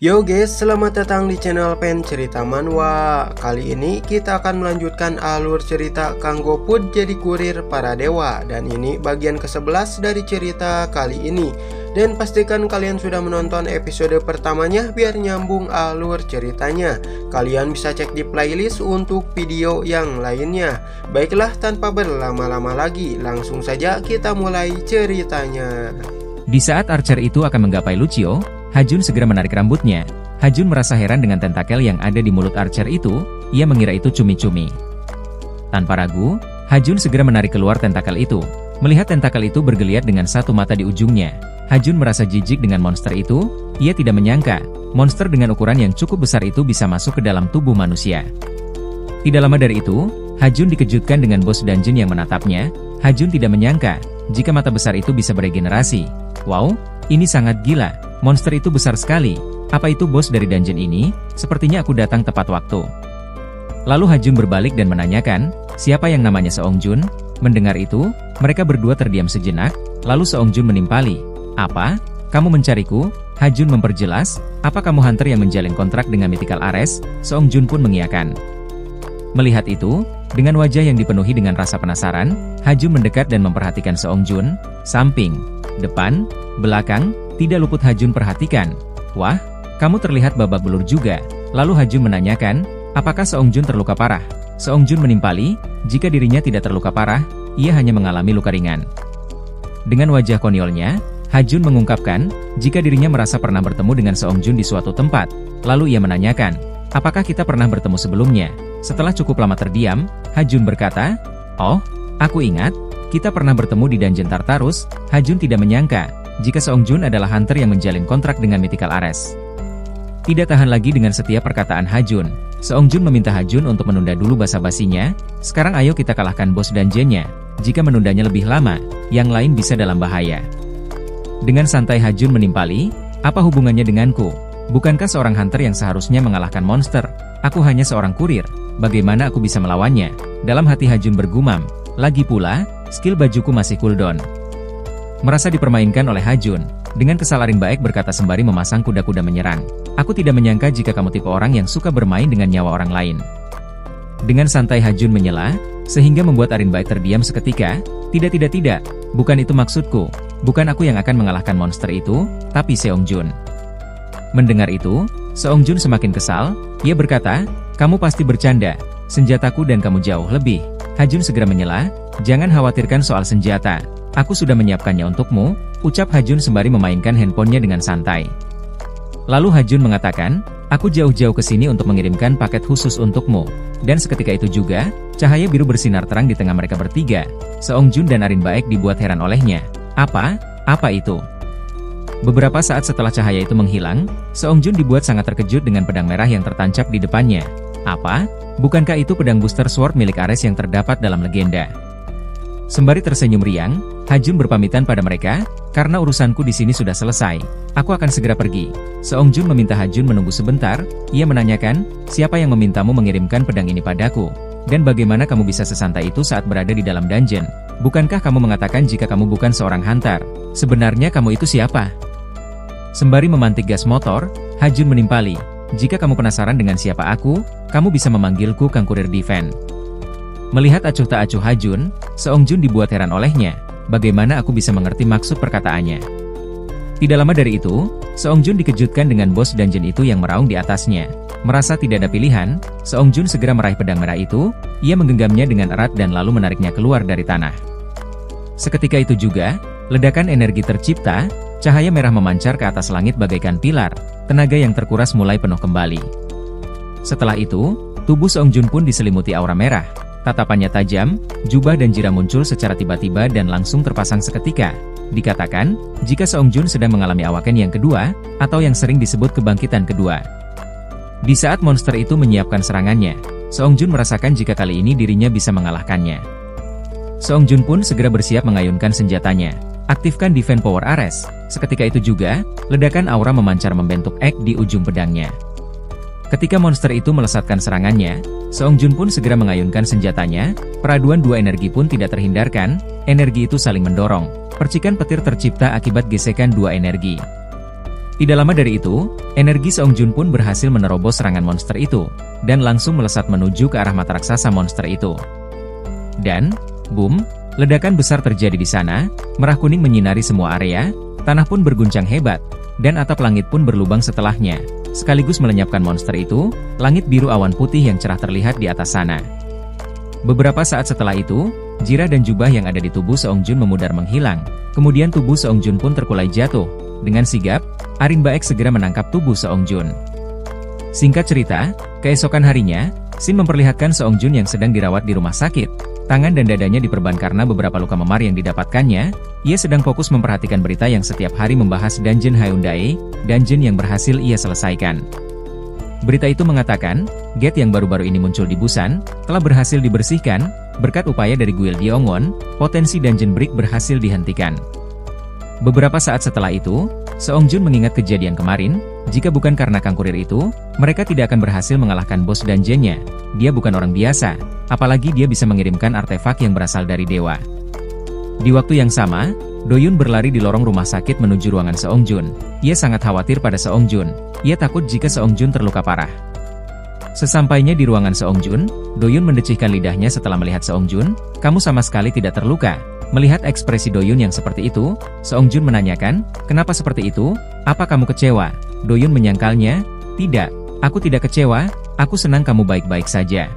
Yo guys, selamat datang di channel Pen Cerita Manhwa. Kali ini kita akan melanjutkan alur cerita Kang Gopud jadi kurir para dewa. Dan ini bagian ke-11 dari cerita kali ini. Dan pastikan kalian sudah menonton episode pertamanya biar nyambung alur ceritanya. Kalian bisa cek di playlist untuk video yang lainnya. Baiklah, tanpa berlama-lama lagi, langsung saja kita mulai ceritanya. Di saat Archer itu akan menggapai Lucio, Ha-Jun segera menarik rambutnya. Ha-Jun merasa heran dengan tentakel yang ada di mulut Archer itu. Ia mengira itu cumi-cumi. Tanpa ragu, Ha-Jun segera menarik keluar tentakel itu. Melihat tentakel itu bergeliat dengan satu mata di ujungnya, Ha-Jun merasa jijik dengan monster itu. Ia tidak menyangka, monster dengan ukuran yang cukup besar itu bisa masuk ke dalam tubuh manusia. Tidak lama dari itu, Ha-Jun dikejutkan dengan bos dungeon yang menatapnya. Ha-Jun tidak menyangka, jika mata besar itu bisa beregenerasi. Wow, ini sangat gila. Monster itu besar sekali. Apa itu bos dari dungeon ini? Sepertinya aku datang tepat waktu. Lalu Ha-Jun berbalik dan menanyakan, siapa yang namanya Seongjun? Mendengar itu, mereka berdua terdiam sejenak, lalu Seongjun menimpali. Apa? Kamu mencariku? Ha-Jun memperjelas, apa kamu hunter yang menjalin kontrak dengan Mythical Ares? Seongjun pun mengiyakan. Melihat itu, dengan wajah yang dipenuhi dengan rasa penasaran, Ha-Jun mendekat dan memperhatikan Seongjun. Samping, depan, belakang, tidak luput Ha-Jun perhatikan. Wah, kamu terlihat babak belur juga. Lalu Ha-Jun menanyakan, apakah Seongjun terluka parah? Seongjun menimpali, jika dirinya tidak terluka parah, ia hanya mengalami luka ringan. Dengan wajah konyolnya, Ha-Jun mengungkapkan, jika dirinya merasa pernah bertemu dengan Seongjun di suatu tempat. Lalu ia menanyakan, apakah kita pernah bertemu sebelumnya? Setelah cukup lama terdiam, Ha-Jun berkata, oh, aku ingat, kita pernah bertemu di dungeon Tartarus. Ha-Jun tidak menyangka, jika Seongjun adalah hunter yang menjalin kontrak dengan Mythical Ares. Tidak tahan lagi dengan setiap perkataan Ha-Jun, Seongjun meminta Ha-Jun untuk menunda dulu basa-basinya. Sekarang ayo kita kalahkan bos dungeonnya. Jika menundanya lebih lama, yang lain bisa dalam bahaya. Dengan santai Ha-Jun menimpali, apa hubungannya denganku? Bukankah seorang hunter yang seharusnya mengalahkan monster? Aku hanya seorang kurir, bagaimana aku bisa melawannya? Dalam hati Ha-Jun bergumam, lagi pula, skill bajuku masih cooldown. Merasa dipermainkan oleh Ha-Jun, dengan kesal Arin Baek berkata sembari memasang kuda-kuda menyerang. Aku tidak menyangka jika kamu tipe orang yang suka bermain dengan nyawa orang lain. Dengan santai Ha-Jun menyela, sehingga membuat Arin Baek terdiam seketika. Tidak, bukan itu maksudku. Bukan aku yang akan mengalahkan monster itu, tapi Seongjun. Mendengar itu, Seongjun semakin kesal. Ia berkata, kamu pasti bercanda, senjataku dan kamu jauh lebih. Ha-Jun segera menyela, jangan khawatirkan soal senjata. Aku sudah menyiapkannya untukmu, ucap Ha-Jun sembari memainkan handphonenya dengan santai. Lalu Ha-Jun mengatakan, aku jauh-jauh ke sini untuk mengirimkan paket khusus untukmu. Dan seketika itu juga, cahaya biru bersinar terang di tengah mereka bertiga. Seongjun dan Arin Baek dibuat heran olehnya. Apa? Apa itu? Beberapa saat setelah cahaya itu menghilang, Seongjun dibuat sangat terkejut dengan pedang merah yang tertancap di depannya. Apa? Bukankah itu pedang booster sword milik Ares yang terdapat dalam legenda? Sembari tersenyum riang, Ha-Jun berpamitan pada mereka, karena urusanku di sini sudah selesai. Aku akan segera pergi. Seongjun meminta Ha-Jun menunggu sebentar. Ia menanyakan, siapa yang memintamu mengirimkan pedang ini padaku? Dan bagaimana kamu bisa sesantai itu saat berada di dalam dungeon? Bukankah kamu mengatakan jika kamu bukan seorang hunter? Sebenarnya kamu itu siapa? Sembari memantik gas motor, Ha-Jun menimpali, jika kamu penasaran dengan siapa aku, kamu bisa memanggilku Kang Kurir Defense. Melihat acuh tak acuh Ha-Jun, Seongjun dibuat heran olehnya. Bagaimana aku bisa mengerti maksud perkataannya? Tidak lama dari itu, Seongjun dikejutkan dengan bos dungeon itu yang meraung di atasnya. Merasa tidak ada pilihan, Seongjun segera meraih pedang merah itu. Ia menggenggamnya dengan erat dan lalu menariknya keluar dari tanah. Seketika itu juga, ledakan energi tercipta. Cahaya merah memancar ke atas langit bagaikan pilar. Tenaga yang terkuras mulai penuh kembali. Setelah itu, tubuh Seongjun pun diselimuti aura merah. Tatapannya tajam, jubah dan jira muncul secara tiba-tiba dan langsung terpasang seketika. Dikatakan, jika Seongjun sedang mengalami awaken yang kedua, atau yang sering disebut kebangkitan kedua. Di saat monster itu menyiapkan serangannya, Seongjun merasakan jika kali ini dirinya bisa mengalahkannya. Seongjun pun segera bersiap mengayunkan senjatanya. Aktifkan Defense Power Ares. Seketika itu juga, ledakan aura memancar membentuk X di ujung pedangnya. Ketika monster itu melesatkan serangannya, Seongjun pun segera mengayunkan senjatanya. Peraduan dua energi pun tidak terhindarkan. Energi itu saling mendorong. Percikan petir tercipta akibat gesekan dua energi. Tidak lama dari itu, energi Seong Jun pun berhasil menerobos serangan monster itu, dan langsung melesat menuju ke arah mata raksasa monster itu. Dan, boom, ledakan besar terjadi di sana, merah kuning menyinari semua area, tanah pun berguncang hebat, dan atap langit pun berlubang setelahnya, sekaligus melenyapkan monster itu, langit biru awan putih yang cerah terlihat di atas sana. Beberapa saat setelah itu, jirah dan jubah yang ada di tubuh Seong Jun memudar menghilang, kemudian tubuh Seong Jun pun terkulai jatuh. Dengan sigap, Arin Baek segera menangkap tubuh Seong Jun. Singkat cerita, keesokan harinya, Shin memperlihatkan Seong Jun yang sedang dirawat di rumah sakit. Tangan dan dadanya diperban karena beberapa luka memar yang didapatkannya. Ia sedang fokus memperhatikan berita yang setiap hari membahas Dungeon Hyundai, dungeon yang berhasil ia selesaikan. Berita itu mengatakan, gate yang baru-baru ini muncul di Busan, telah berhasil dibersihkan, berkat upaya dari Guild Yeongwon, potensi Dungeon Break berhasil dihentikan. Beberapa saat setelah itu, Seong Jun mengingat kejadian kemarin, jika bukan karena Kang Kurir itu, mereka tidak akan berhasil mengalahkan bos dungeonnya. Dia bukan orang biasa, apalagi dia bisa mengirimkan artefak yang berasal dari dewa. Di waktu yang sama, Do-yun berlari di lorong rumah sakit menuju ruangan Seong Jun. Ia sangat khawatir pada Seong Jun. Ia takut jika Seong Jun terluka parah. Sesampainya di ruangan Seong Jun, Do-yun mendecihkan lidahnya setelah melihat Seong Jun. "Kamu sama sekali tidak terluka." Melihat ekspresi Do-yun yang seperti itu, Seong Jun menanyakan, "Kenapa seperti itu? Apa kamu kecewa?" Do-yun menyangkalnya, "Tidak, aku tidak kecewa, aku senang kamu baik-baik saja."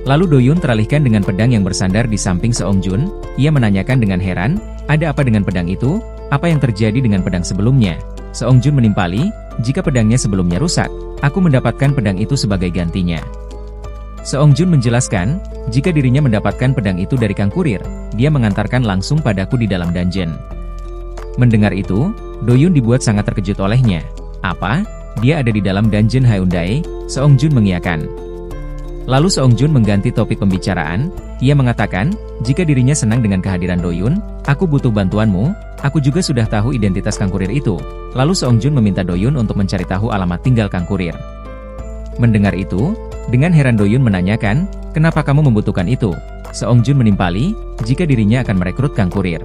Lalu Do-yun teralihkan dengan pedang yang bersandar di samping Seong Jun. Ia menanyakan dengan heran, "Ada apa dengan pedang itu? Apa yang terjadi dengan pedang sebelumnya?" Seong Jun menimpali, "Jika pedangnya sebelumnya rusak, aku mendapatkan pedang itu sebagai gantinya." Seong Jun menjelaskan, jika dirinya mendapatkan pedang itu dari Kang Kurir, dia mengantarkan langsung padaku di dalam dungeon. Mendengar itu, Do-yun dibuat sangat terkejut olehnya. "Apa? Dia ada di dalam dungeon Hyundai?" Seong Jun mengiyakan. Lalu Seong Jun mengganti topik pembicaraan. Ia mengatakan, jika dirinya senang dengan kehadiran Do-yun, "Aku butuh bantuanmu, aku juga sudah tahu identitas Kang Kurir itu." Lalu Seong Jun meminta Do-yun untuk mencari tahu alamat tinggal Kang Kurir. Mendengar itu, dengan heran Do-yun menanyakan, "Kenapa kamu membutuhkan itu?" Seong Jun menimpali, jika dirinya akan merekrut Kang Kurir.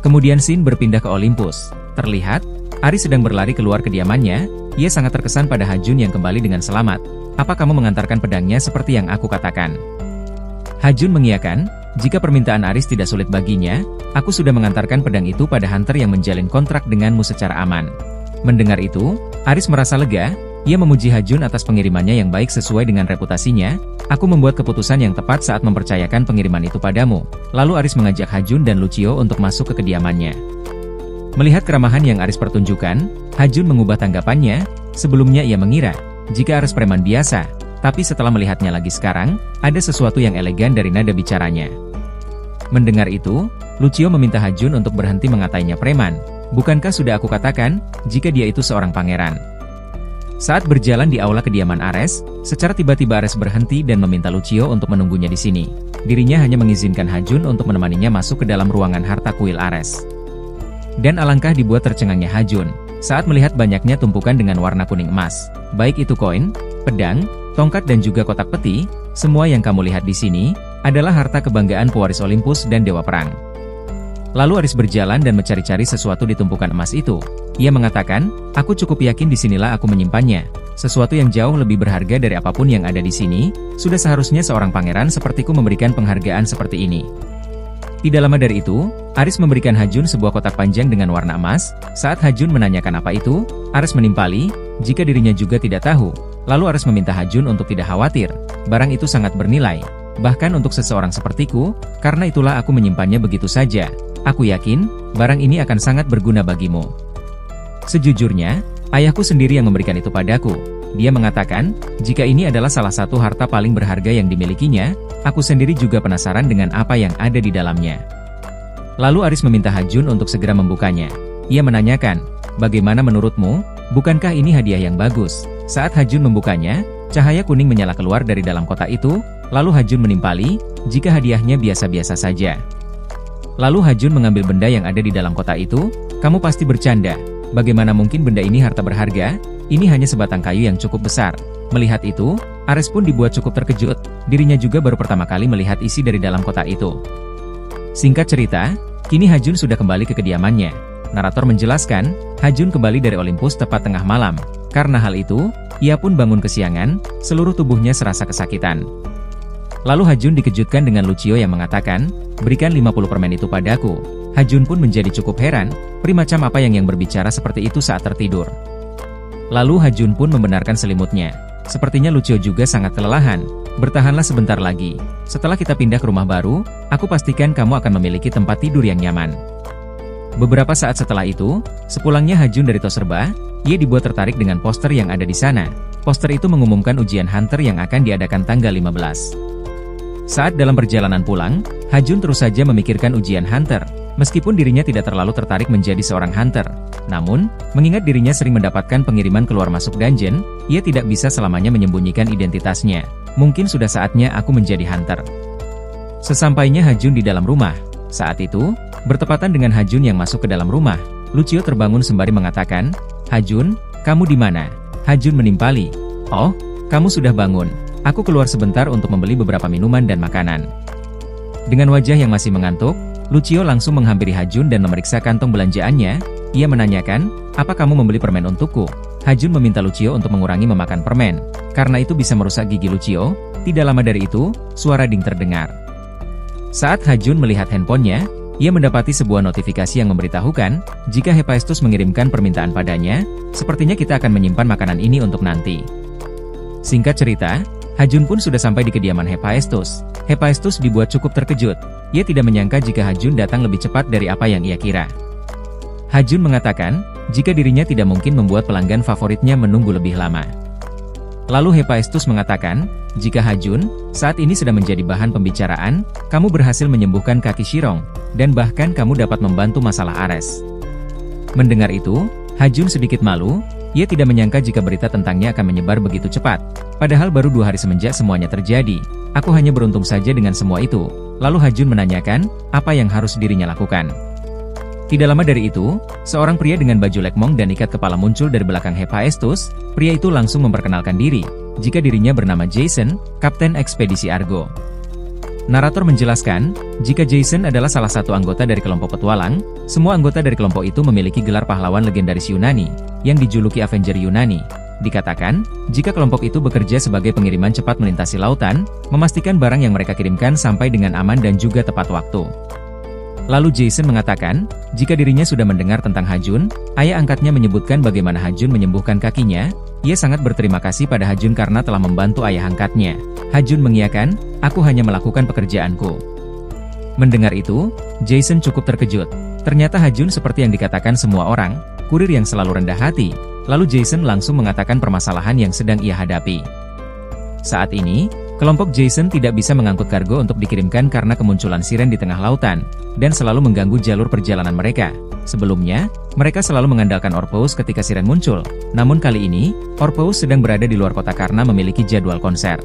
Kemudian Shin berpindah ke Olympus. Terlihat, Aris sedang berlari keluar kediamannya. Ia sangat terkesan pada Ha-jun yang kembali dengan selamat. "Apa kamu mengantarkan pedangnya seperti yang aku katakan?" Ha-jun mengiyakan, jika permintaan Aris tidak sulit baginya, "Aku sudah mengantarkan pedang itu pada hunter yang menjalin kontrak denganmu secara aman." Mendengar itu, Aris merasa lega. Ia memuji Ha-jun atas pengirimannya yang baik sesuai dengan reputasinya. "Aku membuat keputusan yang tepat saat mempercayakan pengiriman itu padamu." Lalu Aris mengajak Ha-jun dan Lucio untuk masuk ke kediamannya. Melihat keramahan yang Aris pertunjukkan, Ha-jun mengubah tanggapannya. Sebelumnya ia mengira, jika Aris preman biasa, tapi setelah melihatnya lagi sekarang, ada sesuatu yang elegan dari nada bicaranya. Mendengar itu, Lucio meminta Ha-jun untuk berhenti mengatainya preman. "Bukankah sudah aku katakan, jika dia itu seorang pangeran?" Saat berjalan di aula kediaman Ares, secara tiba-tiba Ares berhenti dan meminta Lucio untuk menunggunya di sini. Dirinya hanya mengizinkan Ha-jun untuk menemaninya masuk ke dalam ruangan harta kuil Ares. Dan alangkah dibuat tercengangnya Ha-jun saat melihat banyaknya tumpukan dengan warna kuning emas. Baik itu koin, pedang, tongkat dan juga kotak peti, semua yang kamu lihat di sini adalah harta kebanggaan pewaris Olympus dan Dewa Perang. Lalu Aris berjalan dan mencari-cari sesuatu di tumpukan emas itu. Ia mengatakan, "Aku cukup yakin disinilah aku menyimpannya. Sesuatu yang jauh lebih berharga dari apapun yang ada di sini. Sudah seharusnya seorang pangeran sepertiku memberikan penghargaan seperti ini." Tidak lama dari itu, Aris memberikan Ha-jun sebuah kotak panjang dengan warna emas. Saat Ha-jun menanyakan apa itu, Aris menimpali, jika dirinya juga tidak tahu. Lalu Aris meminta Ha-jun untuk tidak khawatir. Barang itu sangat bernilai. Bahkan untuk seseorang sepertiku, karena itulah aku menyimpannya begitu saja. Aku yakin, barang ini akan sangat berguna bagimu. Sejujurnya, ayahku sendiri yang memberikan itu padaku. Dia mengatakan, jika ini adalah salah satu harta paling berharga yang dimilikinya, aku sendiri juga penasaran dengan apa yang ada di dalamnya. Lalu Aris meminta Ha-jun untuk segera membukanya. Ia menanyakan, "Bagaimana menurutmu? Bukankah ini hadiah yang bagus?" Saat Ha-jun membukanya, cahaya kuning menyala keluar dari dalam kotak itu, lalu Ha-jun menimpali, jika hadiahnya biasa-biasa saja. Lalu Ha-jun mengambil benda yang ada di dalam kotak itu. "Kamu pasti bercanda. Bagaimana mungkin benda ini harta berharga? Ini hanya sebatang kayu yang cukup besar." Melihat itu, Ares pun dibuat cukup terkejut. Dirinya juga baru pertama kali melihat isi dari dalam kotak itu. Singkat cerita, kini Ha-jun sudah kembali ke kediamannya. Narator menjelaskan, Hajun kembali dari Olympus tepat tengah malam. Karena hal itu, ia pun bangun kesiangan, seluruh tubuhnya serasa kesakitan. Lalu Hajun dikejutkan dengan Lucio yang mengatakan, berikan 50 permen itu padaku. Hajun pun menjadi cukup heran, peri macam apa yang berbicara seperti itu saat tertidur. Lalu Hajun pun membenarkan selimutnya. Sepertinya Lucio juga sangat kelelahan. Bertahanlah sebentar lagi. Setelah kita pindah ke rumah baru, aku pastikan kamu akan memiliki tempat tidur yang nyaman. Beberapa saat setelah itu, sepulangnya Hajun dari Toserba, ia dibuat tertarik dengan poster yang ada di sana. Poster itu mengumumkan ujian Hunter yang akan diadakan tanggal 15. Saat dalam perjalanan pulang, Hajun terus saja memikirkan ujian Hunter. Meskipun dirinya tidak terlalu tertarik menjadi seorang Hunter, namun, mengingat dirinya sering mendapatkan pengiriman keluar masuk dungeon, ia tidak bisa selamanya menyembunyikan identitasnya. Mungkin sudah saatnya aku menjadi Hunter. Sesampainya Hajun di dalam rumah, saat itu, bertepatan dengan Hajun yang masuk ke dalam rumah, Lucio terbangun sembari mengatakan, Hajun, kamu di mana? Hajun menimpali, oh, kamu sudah bangun. Aku keluar sebentar untuk membeli beberapa minuman dan makanan. Dengan wajah yang masih mengantuk, Lucio langsung menghampiri Hajun dan memeriksa kantong belanjaannya. Ia menanyakan, apa kamu membeli permen untukku? Hajun meminta Lucio untuk mengurangi memakan permen, karena itu bisa merusak gigi Lucio. Tidak lama dari itu, suara ding terdengar. Saat Hajun melihat handphonenya, ia mendapati sebuah notifikasi yang memberitahukan, jika Hephaestus mengirimkan permintaan padanya, sepertinya kita akan menyimpan makanan ini untuk nanti. Singkat cerita, Hajun pun sudah sampai di kediaman Hephaestus. Hephaestus dibuat cukup terkejut. Ia tidak menyangka jika Hajun datang lebih cepat dari apa yang ia kira. Hajun mengatakan, jika dirinya tidak mungkin membuat pelanggan favoritnya menunggu lebih lama. Lalu Hephaestus mengatakan, jika Hajun, saat ini sedang menjadi bahan pembicaraan, kamu berhasil menyembuhkan kaki Shirong, dan bahkan kamu dapat membantu masalah Ares. Mendengar itu, Hajun sedikit malu. Ia tidak menyangka jika berita tentangnya akan menyebar begitu cepat. Padahal baru 2 hari semenjak semuanya terjadi. Aku hanya beruntung saja dengan semua itu. Lalu Hajun menanyakan, apa yang harus dirinya lakukan. Tidak lama dari itu, seorang pria dengan baju lekmong dan ikat kepala muncul dari belakang Hephaestus. Pria itu langsung memperkenalkan diri, jika dirinya bernama Jason, Kapten Ekspedisi Argo. Narator menjelaskan, jika Jason adalah salah satu anggota dari kelompok petualang, semua anggota dari kelompok itu memiliki gelar pahlawan legendaris Yunani, yang dijuluki Avenger Yunani. Dikatakan, jika kelompok itu bekerja sebagai pengiriman cepat melintasi lautan, memastikan barang yang mereka kirimkan sampai dengan aman dan juga tepat waktu. Lalu Jason mengatakan, jika dirinya sudah mendengar tentang Hajun, ayah angkatnya menyebutkan bagaimana Hajun menyembuhkan kakinya. Ia sangat berterima kasih pada Hajun karena telah membantu ayah angkatnya. Hajun mengiyakan, aku hanya melakukan pekerjaanku. Mendengar itu, Jason cukup terkejut. Ternyata Hajun seperti yang dikatakan semua orang, kurir yang selalu rendah hati. Lalu Jason langsung mengatakan permasalahan yang sedang ia hadapi. Saat ini, kelompok Jason tidak bisa mengangkut kargo untuk dikirimkan karena kemunculan siren di tengah lautan, dan selalu mengganggu jalur perjalanan mereka. Sebelumnya, mereka selalu mengandalkan Orpheus ketika siren muncul. Namun kali ini, Orpheus sedang berada di luar kota karena memiliki jadwal konser.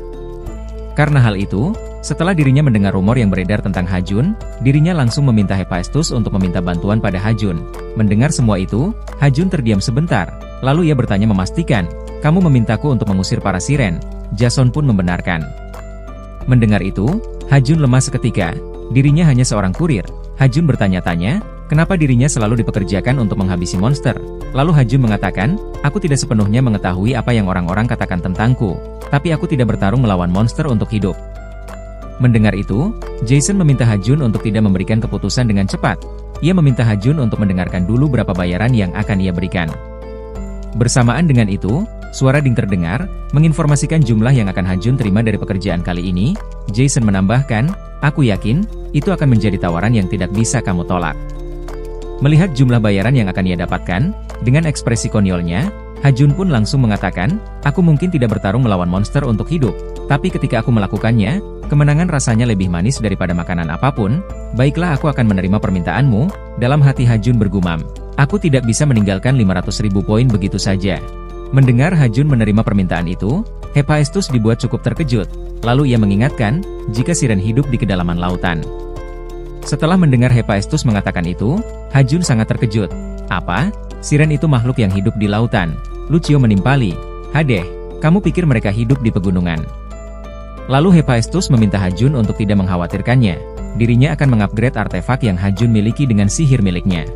Karena hal itu, setelah dirinya mendengar rumor yang beredar tentang Hajun, dirinya langsung meminta Hephaestus untuk meminta bantuan pada Hajun. Mendengar semua itu, Hajun terdiam sebentar, lalu ia bertanya memastikan, kamu memintaku untuk mengusir para siren. Jason pun membenarkan. Mendengar itu, Hajun lemas seketika. Dirinya hanya seorang kurir. Hajun bertanya-tanya, kenapa dirinya selalu dipekerjakan untuk menghabisi monster. Lalu Hajun mengatakan, aku tidak sepenuhnya mengetahui apa yang orang-orang katakan tentangku, tapi aku tidak bertarung melawan monster untuk hidup. Mendengar itu, Jason meminta Hajun untuk tidak memberikan keputusan dengan cepat. Ia meminta Hajun untuk mendengarkan dulu berapa bayaran yang akan ia berikan. Bersamaan dengan itu, suara ding terdengar, menginformasikan jumlah yang akan Hajun terima dari pekerjaan kali ini. Jason menambahkan, aku yakin, itu akan menjadi tawaran yang tidak bisa kamu tolak. Melihat jumlah bayaran yang akan ia dapatkan, dengan ekspresi konyolnya, Hajun pun langsung mengatakan, aku mungkin tidak bertarung melawan monster untuk hidup, tapi ketika aku melakukannya, kemenangan rasanya lebih manis daripada makanan apapun. Baiklah, aku akan menerima permintaanmu. Dalam hati Hajun bergumam, aku tidak bisa meninggalkan 500.000 poin begitu saja. Mendengar Hajun menerima permintaan itu, Hephaestus dibuat cukup terkejut. Lalu ia mengingatkan, jika siren hidup di kedalaman lautan. Setelah mendengar Hephaestus mengatakan itu, Hajun sangat terkejut. Apa? Siren itu makhluk yang hidup di lautan? Lucio menimpali. Hadeh, kamu pikir mereka hidup di pegunungan? Lalu Hephaestus meminta Hajun untuk tidak mengkhawatirkannya. Dirinya akan mengupgrade artefak yang Hajun miliki dengan sihir miliknya.